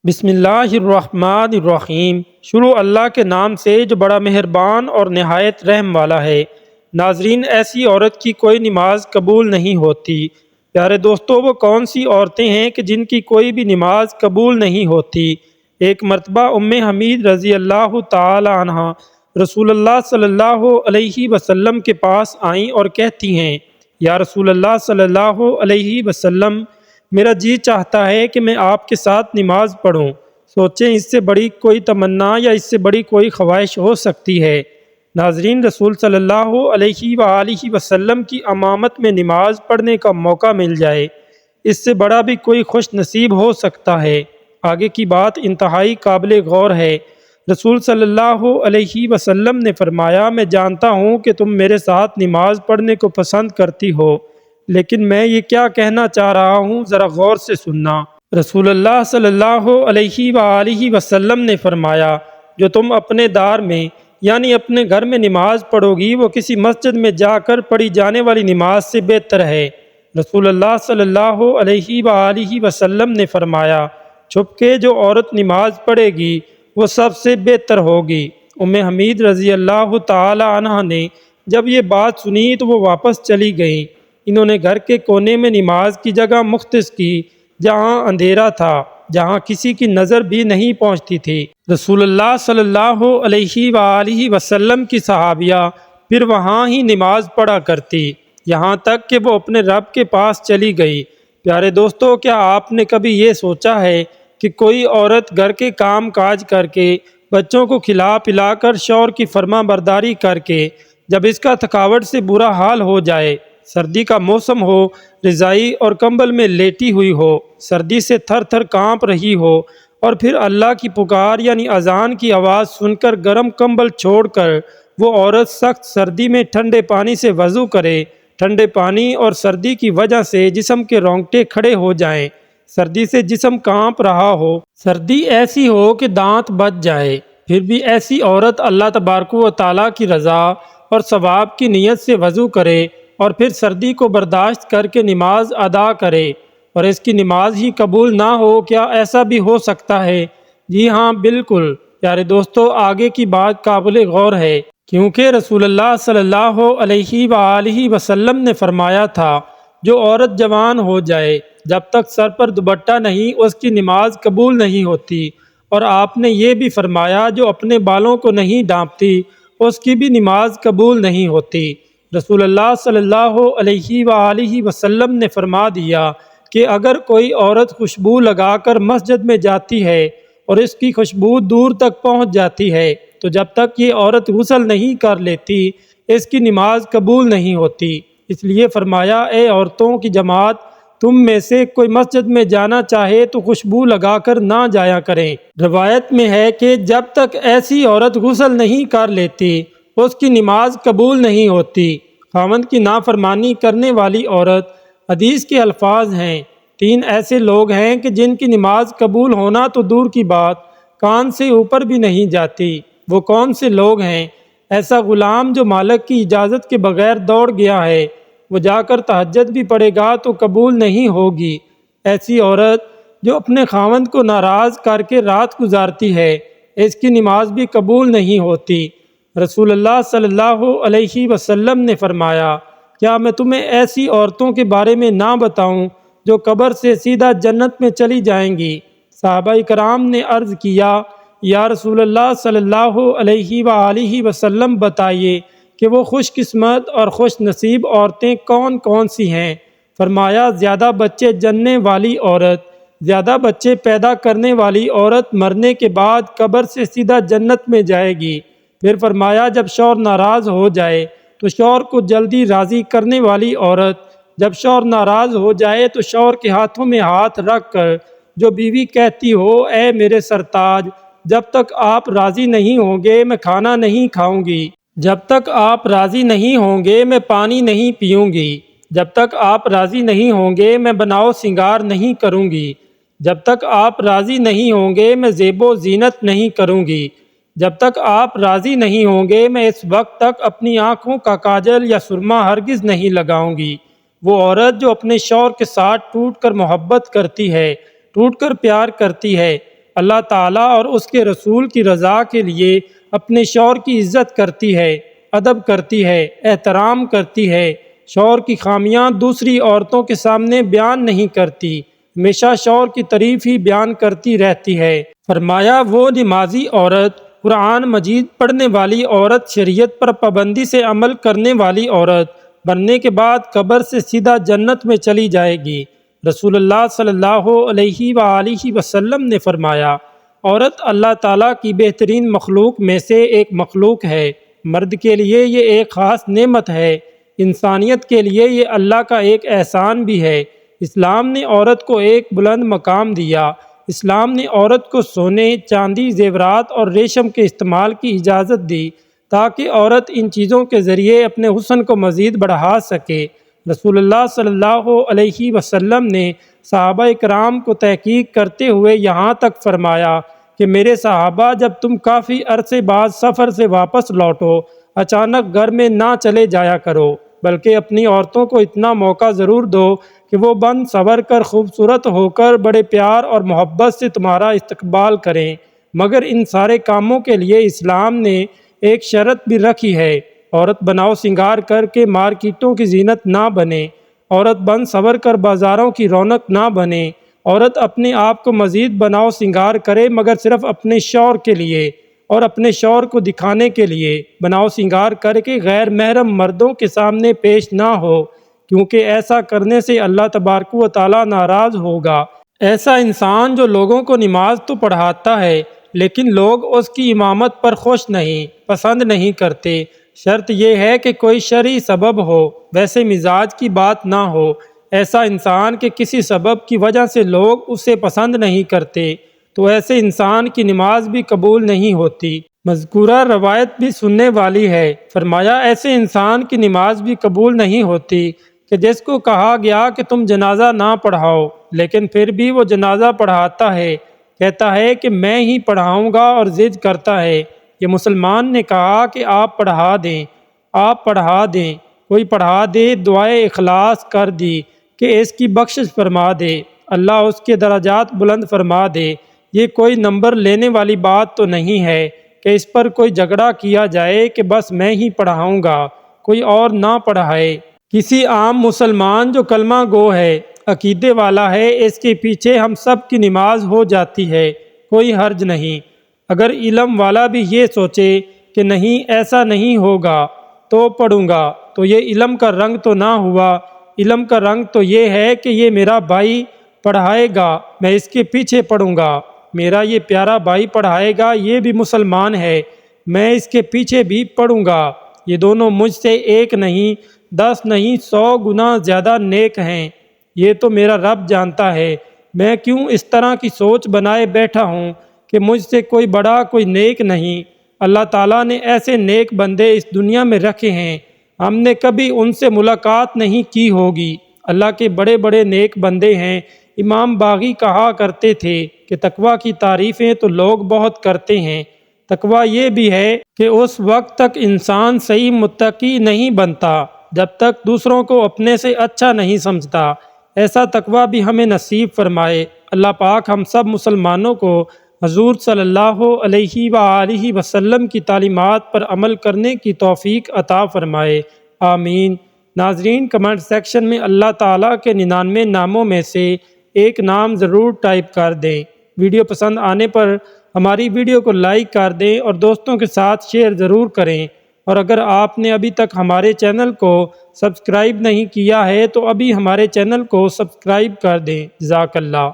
بسم اللہ الرحمن الرحیم۔ شروع اللہ کے نام سے جو بڑا مہربان اور نہایت رحم والا ہے۔ ناظرین، ایسی عورت کی کوئی نماز قبول نہیں ہوتی۔ پیارے دوستو، وہ کون سی عورتیں ہیں کہ جن کی کوئی بھی نماز قبول نہیں ہوتی؟ ایک مرتبہ حمید رضی اللہ تعالی عنہ رسول اللہ صلی اللہ علیہ وسلم کے پاس آئیں اور کہتی ہیں، یا رسول اللہ صلی اللہ علیہ وسلم، میرا جی چاہتا ہے کہ میں آپ کے ساتھ نماز پڑھوں۔ سوچیں، اس سے بڑی کوئی تمنا یا اس سے بڑی کوئی خواہش ہو سکتی ہے؟ ناظرین، رسول صلی اللہ علیہ وآلہ وسلم کی امامت میں نماز پڑھنے کا موقع مل جائے، اس سے بڑا بھی کوئی خوش نصیب ہو سکتا ہے؟ آگے کی بات انتہائی قابل غور ہے۔ رسول صلی اللہ علیہ وسلم نے فرمایا، میں جانتا ہوں کہ تم میرے ساتھ نماز پڑھنے کو پسند کرتی ہو، لیکن میں یہ کیا کہنا چاہ رہا ہوں ذرا غور سے سننا۔ رسول اللہ صلی اللہ علیہ وآلہ وسلم نے فرمایا، جو تم اپنے دار میں یعنی اپنے گھر میں نماز پڑھو گی وہ کسی مسجد میں جا کر پڑھی جانے والی نماز سے بہتر ہے۔ رسول اللہ صلی اللہ علیہ وآلہ وسلم نے فرمایا، چھپ کے جو عورت نماز پڑھے گی وہ سب سے بہتر ہوگی۔ حمید رضی اللہ تعالی عنہ نے جب یہ بات سنی تو وہ واپس چلی گئیں۔ انہوں نے گھر کے کونے میں نماز کی جگہ مختص کی جہاں اندھیرا تھا، جہاں کسی کی نظر بھی نہیں پہنچتی تھی۔ رسول اللہ صلی اللہ علیہ وآلہ وسلم کی صحابیہ پھر وہاں ہی نماز پڑھا کرتی، یہاں تک کہ وہ اپنے رب کے پاس چلی گئی۔ پیارے دوستو، کیا آپ نے کبھی یہ سوچا ہے کہ کوئی عورت گھر کے کام کاج کر کے، بچوں کو کھلا پلا کر، شوہر کی فرما برداری کر کے، جب اس کا تھکاوٹ سے برا حال ہو جائے، سردی کا موسم ہو، رضائی اور کمبل میں لیٹی ہوئی ہو، سردی سے تھر تھر کانپ رہی ہو، اور پھر اللہ کی پکار یعنی اذان کی آواز سن کر گرم کمبل چھوڑ کر وہ عورت سخت سردی میں ٹھنڈے پانی سے وضو کرے، ٹھنڈے پانی اور سردی کی وجہ سے جسم کے رونگٹے کھڑے ہو جائیں، سردی سے جسم کانپ رہا ہو، سردی ایسی ہو کہ دانت بج جائے، پھر بھی ایسی عورت اللہ تبارک و تعالیٰ کی رضا اور ثواب کی نیت سے وضو کرے اور پھر سردی کو برداشت کر کے نماز ادا کرے اور اس کی نماز ہی قبول نہ ہو؟ کیا ایسا بھی ہو سکتا ہے؟ جی ہاں، بالکل۔ پیارے دوستو، آگے کی بات قابل غور ہے، کیونکہ رسول اللہ صلی اللہ علیہ وآلہ وسلم نے فرمایا تھا، جو عورت جوان ہو جائے جب تک سر پر دوپٹہ نہیں اس کی نماز قبول نہیں ہوتی، اور آپ نے یہ بھی فرمایا، جو اپنے بالوں کو نہیں ڈھانپتی اس کی بھی نماز قبول نہیں ہوتی۔ رسول اللہ صلی اللہ علیہ وآلہ وسلم نے فرما دیا کہ اگر کوئی عورت خوشبو لگا کر مسجد میں جاتی ہے اور اس کی خوشبو دور تک پہنچ جاتی ہے تو جب تک یہ عورت غسل نہیں کر لیتی اس کی نماز قبول نہیں ہوتی۔ اس لیے فرمایا، اے عورتوں کی جماعت، تم میں سے کوئی مسجد میں جانا چاہے تو خوشبو لگا کر نہ جایا کریں۔ روایت میں ہے کہ جب تک ایسی عورت غسل نہیں کر لیتی اس کی نماز قبول نہیں ہوتی۔ خاوند کی نافرمانی کرنے والی عورت، حدیث کے الفاظ ہیں، 3 ایسے لوگ ہیں کہ جن کی نماز قبول ہونا تو دور کی بات، کان سے اوپر بھی نہیں جاتی۔ وہ کون سے لوگ ہیں؟ ایسا غلام جو مالک کی اجازت کے بغیر دوڑ گیا ہے، وہ جا کر تہجد بھی پڑھے گا تو قبول نہیں ہوگی۔ ایسی عورت جو اپنے خاوند کو ناراض کر کے رات گزارتی ہے، اس کی نماز بھی قبول نہیں ہوتی۔ رسول اللہ صلی اللہ علیہ وسلم نے فرمایا، کیا میں تمہیں ایسی عورتوں کے بارے میں نہ بتاؤں جو قبر سے سیدھا جنت میں چلی جائیں گی؟ صحابہ کرام نے عرض کیا، یا رسول اللہ صلی اللہ علیہ وآلہ وسلم، بتائیے کہ وہ خوش قسمت اور خوش نصیب عورتیں کون کون سی ہیں؟ فرمایا، زیادہ بچے جننے والی عورت، زیادہ بچے پیدا کرنے والی عورت مرنے کے بعد قبر سے سیدھا جنت میں جائے گی۔ پھر فرمایا، جب شوہر ناراض ہو جائے تو شوہر کو جلدی راضی کرنے والی عورت، جب شوہر ناراض ہو جائے تو شوہر کے ہاتھوں میں ہاتھ رکھ کر جو بیوی کہتی ہو، اے میرے سرتاج، جب تک آپ راضی نہیں ہوں گے میں کھانا نہیں کھاؤں گی، جب تک آپ راضی نہیں ہوں گے میں پانی نہیں پیوں گی، جب تک آپ راضی نہیں ہوں گے میں بناؤ سنگار نہیں کروں گی، جب تک آپ راضی نہیں ہوں گے میں زیب و زینت نہیں کروں گی، جب تک آپ راضی نہیں ہوں گے میں اس وقت تک اپنی آنکھوں کا کاجل یا سرما ہرگز نہیں لگاؤں گی۔ وہ عورت جو اپنے شوہر کے ساتھ ٹوٹ کر محبت کرتی ہے، ٹوٹ کر پیار کرتی ہے، اللہ تعالیٰ اور اس کے رسول کی رضا کے لیے اپنے شوہر کی عزت کرتی ہے، ادب کرتی ہے، احترام کرتی ہے، شوہر کی خامیاں دوسری عورتوں کے سامنے بیان نہیں کرتی، ہمیشہ شوہر کی تعریف ہی بیان کرتی رہتی ہے۔ فرمایا وہ نمازی عورت، قرآن مجید پڑھنے والی عورت، شریعت پر پابندی سے عمل کرنے والی عورت مرنے کے بعد قبر سے سیدھا جنت میں چلی جائے گی۔ رسول اللہ صلی اللہ علیہ وآلہ وسلم نے فرمایا، عورت اللہ تعالیٰ کی بہترین مخلوق میں سے ایک مخلوق ہے۔ مرد کے لیے یہ ایک خاص نعمت ہے، انسانیت کے لیے یہ اللہ کا ایک احسان بھی ہے۔ اسلام نے عورت کو ایک بلند مقام دیا۔ اسلام نے عورت کو سونے، چاندی، زیورات اور ریشم کے استعمال کی اجازت دی تاکہ عورت ان چیزوں کے ذریعے اپنے حسن کو مزید بڑھا سکے۔ رسول اللہ صلی اللہ علیہ وسلم نے صحابہ کرام کو تحقیق کرتے ہوئے یہاں تک فرمایا کہ میرے صحابہ، جب تم کافی عرصے بعد سفر سے واپس لوٹو، اچانک گھر میں نہ چلے جایا کرو، بلکہ اپنی عورتوں کو اتنا موقع ضرور دو کہ وہ بن سنور کر خوبصورت ہو کر بڑے پیار اور محبت سے تمہارا استقبال کریں۔ مگر ان سارے کاموں کے لیے اسلام نے ایک شرط بھی رکھی ہے، عورت بناؤ سنگار کر کے مارکیٹوں کی زینت نہ بنے، عورت بن سنور کر بازاروں کی رونق نہ بنے، عورت اپنے آپ کو مزید بناؤ سنگار کرے مگر صرف اپنے شوہر کے لیے اور اپنے شوہر کو دکھانے کے لیے، بناؤ سنگار کر کے غیر محرم مردوں کے سامنے پیش نہ ہو، کیونکہ ایسا کرنے سے اللہ تبارک و تعالیٰ ناراض ہوگا۔ ایسا انسان جو لوگوں کو نماز تو پڑھاتا ہے لیکن لوگ اس کی امامت پر خوش نہیں، پسند نہیں کرتے۔ شرط یہ ہے کہ کوئی شرعی سبب ہو، ویسے مزاج کی بات نہ ہو۔ ایسا انسان کہ کسی سبب کی وجہ سے لوگ اسے پسند نہیں کرتے، تو ایسے انسان کی نماز بھی قبول نہیں ہوتی۔ مذکورہ روایت بھی سننے والی ہے۔ فرمایا ایسے انسان کی نماز بھی قبول نہیں ہوتی کہ جس کو کہا گیا کہ تم جنازہ نہ پڑھاؤ، لیکن پھر بھی وہ جنازہ پڑھاتا ہے، کہتا ہے کہ میں ہی پڑھاؤں گا اور ضد کرتا ہے۔ یہ مسلمان نے کہا کہ آپ پڑھا دیں، آپ پڑھا دیں، کوئی پڑھا دے، دعائے اخلاص کر دی کہ اس کی بخشش فرما دے، اللہ اس کے درجات بلند فرما دے۔ یہ کوئی نمبر لینے والی بات تو نہیں ہے کہ اس پر کوئی جھگڑا کیا جائے کہ بس میں ہی پڑھاؤں گا، کوئی اور نہ پڑھائے۔ کسی عام مسلمان جو کلمہ گو ہے، عقیدے والا ہے، اس کے پیچھے ہم سب کی نماز ہو جاتی ہے، کوئی حرج نہیں۔ اگر علم والا بھی یہ سوچے کہ نہیں ایسا نہیں ہوگا تو پڑھوں گا، تو یہ علم کا رنگ تو نہ ہوا۔ علم کا رنگ تو یہ ہے کہ یہ میرا بھائی پڑھائے گا، میں اس کے پیچھے پڑھوں گا، میرا یہ پیارا بھائی پڑھائے گا، یہ بھی مسلمان ہے، میں اس کے پیچھے بھی پڑھوں گا۔ یہ دونوں مجھ سے ایک نہیں، 10 نہیں، 100 گنا زیادہ نیک ہیں، یہ تو میرا رب جانتا ہے۔ میں کیوں اس طرح کی سوچ بنائے بیٹھا ہوں کہ مجھ سے کوئی بڑا، کوئی نیک نہیں۔ اللہ تعالیٰ نے ایسے نیک بندے اس دنیا میں رکھے ہیں، ہم نے کبھی ان سے ملاقات نہیں کی ہوگی۔ اللہ کے بڑے بڑے نیک بندے ہیں۔ امام باغی کہا کرتے تھے کہ تقویٰ کی تعریفیں تو لوگ بہت کرتے ہیں، تقویٰ یہ بھی ہے کہ اس وقت تک انسان صحیح متقی نہیں بنتا جب تک دوسروں کو اپنے سے اچھا نہیں سمجھتا۔ ایسا تقویٰ بھی ہمیں نصیب فرمائے۔ اللہ پاک ہم سب مسلمانوں کو حضور صلی اللہ علیہ وآلہ وسلم کی تعلیمات پر عمل کرنے کی توفیق عطا فرمائے، آمین۔ ناظرین، کمنٹ سیکشن میں اللہ تعالیٰ کے 99 ناموں میں سے ایک نام ضرور ٹائپ کر دیں۔ ویڈیو پسند آنے پر ہماری ویڈیو کو لائک کر دیں اور دوستوں کے ساتھ شیئر ضرور کریں، اور اگر آپ نے ابھی تک ہمارے چینل کو سبسکرائب نہیں کیا ہے تو ابھی ہمارے چینل کو سبسکرائب کر دیں۔ جزاک اللہ۔